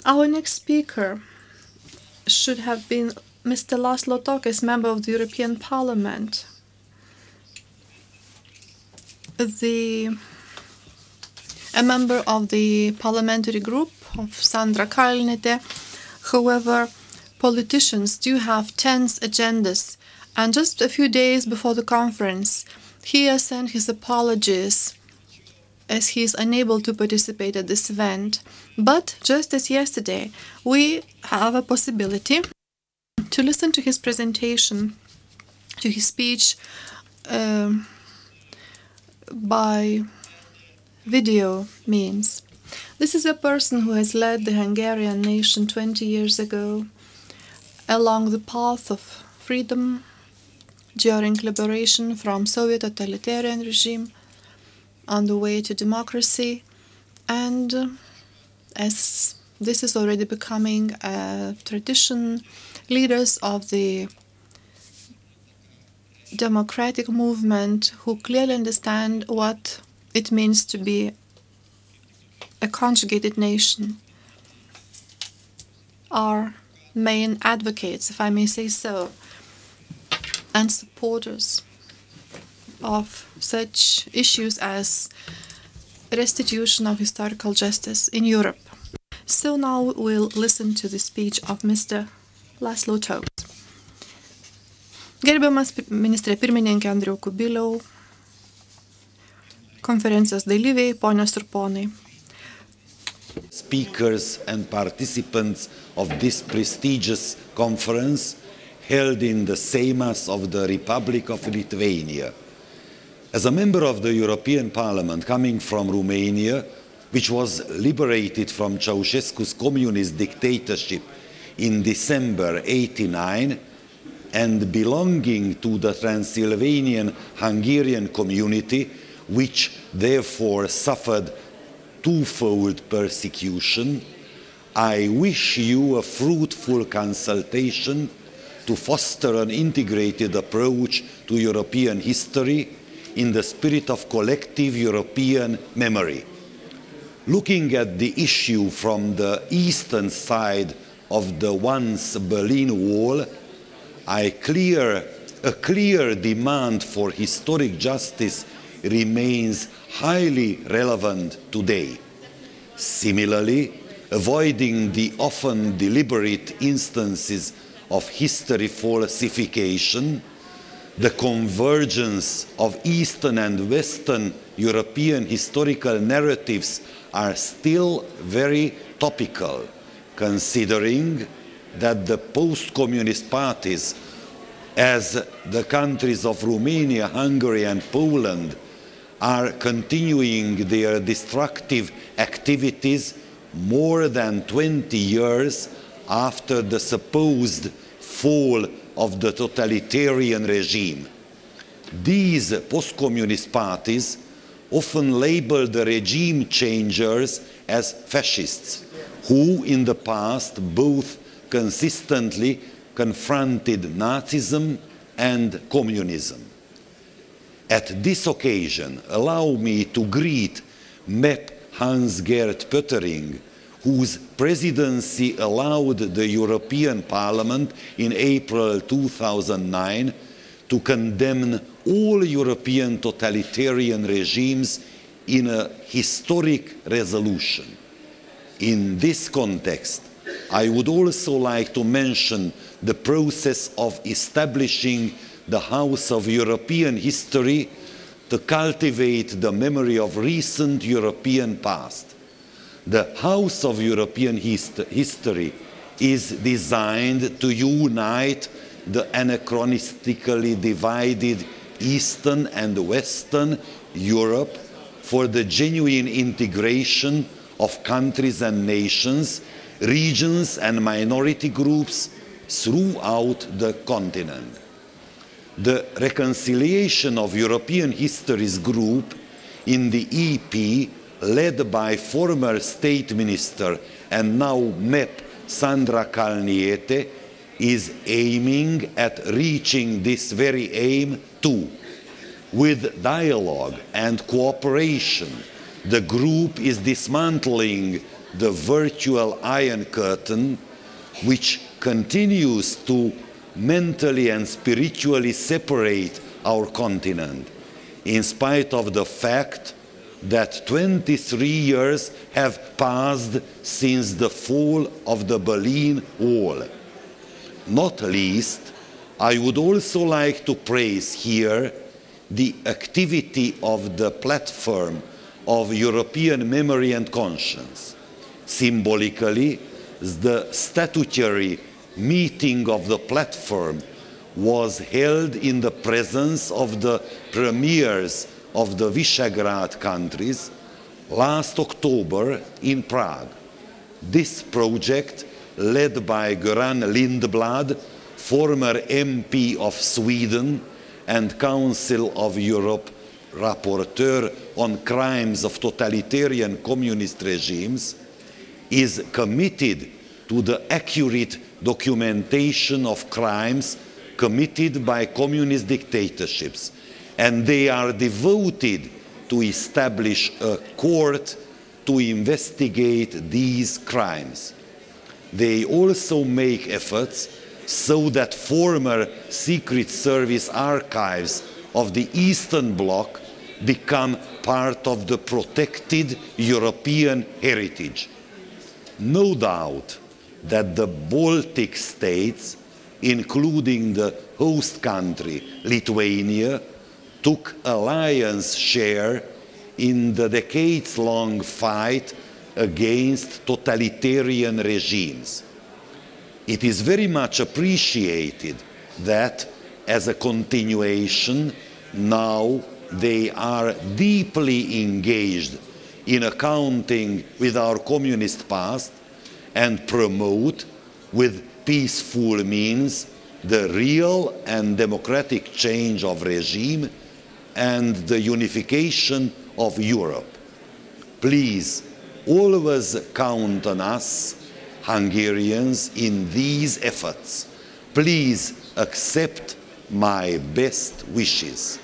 Our next speaker should have been Mr. Laslo Tokes, member of the European Parliament. A member of the parliamentary group of Sandra Kalniete. However, politicians do have tense agendas, and just a few days before the conference, he has sent his apologies as he is unable to participate at this event. But just as yesterday, we have a possibility to listen to his presentation, to his speech by video means. This is a person who has led the Hungarian nation 20 years ago along the path of freedom during liberation from Soviet totalitarian regime on the way to democracy, and as this is already becoming a tradition, leaders of the democratic movement who clearly understand what it means to be a conjugated nation are main advocates, if I may say so, and supporters of such issues as restitution of historical justice in Europe. So now we'll listen to the speech of Mr. Laslo Tokes. Gerbiamas ministrė pirmininkė Andriau Kubiliau, konferencijos dalyviai, ponios ir ponai. Speakers and participants of this prestigious conference held in the Seimas of the Republic of Lithuania. As a member of the European Parliament coming from Romania, which was liberated from Ceausescu's communist dictatorship in December 1989, and belonging to the Transylvanian Hungarian community, which therefore suffered twofold persecution, I wish you a fruitful consultation to foster an integrated approach to European history in the spirit of collective European memory. Looking at the issue from the eastern side of the once Berlin Wall, a clear demand for historic justice remains highly relevant today. Similarly, avoiding the often deliberate instances of history falsification, the convergence of Eastern and Western European historical narratives are still very topical, considering that the post-communist parties, as the countries of Romania, Hungary and Poland, are continuing their destructive activities more than 20 years after the supposed fall of the totalitarian regime. These post-communist parties often label the regime changers as fascists, who in the past both consistently confronted Nazism and communism. At this occasion, allow me to greet MEP Hans-Gert Pöttering, whose presidency allowed the European Parliament in April 2009 to condemn all European totalitarian regimes in a historic resolution. In this context, I would also like to mention the process of establishing the House of European History to cultivate the memory of recent European past. The House of European History is designed to unite the anachronistically divided Eastern and Western Europe for the genuine integration of countries and nations, regions and minority groups throughout the continent. The Reconciliation of European Histories group in the EP, led by former State Minister and now MEP Sandra Kalniete, is aiming at reaching this very aim too. With dialogue and cooperation, the group is dismantling the virtual Iron Curtain, which continues to mentally and spiritually separate our continent, in spite of the fact that 23 years have passed since the fall of the Berlin Wall. Not least, I would also like to praise here the activity of the platform of European memory and conscience. Symbolically, the statutory meeting of the platform was held in the presence of the premiers of the Visegrad countries last October in Prague. This project, led by Göran Lindblad, former MP of Sweden and Council of Europe rapporteur on crimes of totalitarian communist regimes, is committed to the accurate documentation of crimes committed by communist dictatorships, and they are devoted to establish a court to investigate these crimes. They also make efforts so that former Secret Service archives of the Eastern Bloc become part of the protected European heritage. No doubt that the Baltic states, including the host country, Lithuania, took a lion's share in the decades-long fight against totalitarian regimes. It is very much appreciated that, as a continuation, now they are deeply engaged in accounting with our communist past and promote, with peaceful means, the real and democratic change of regime and the unification of Europe. Please always count on us, Hungarians, in these efforts. Please accept my best wishes.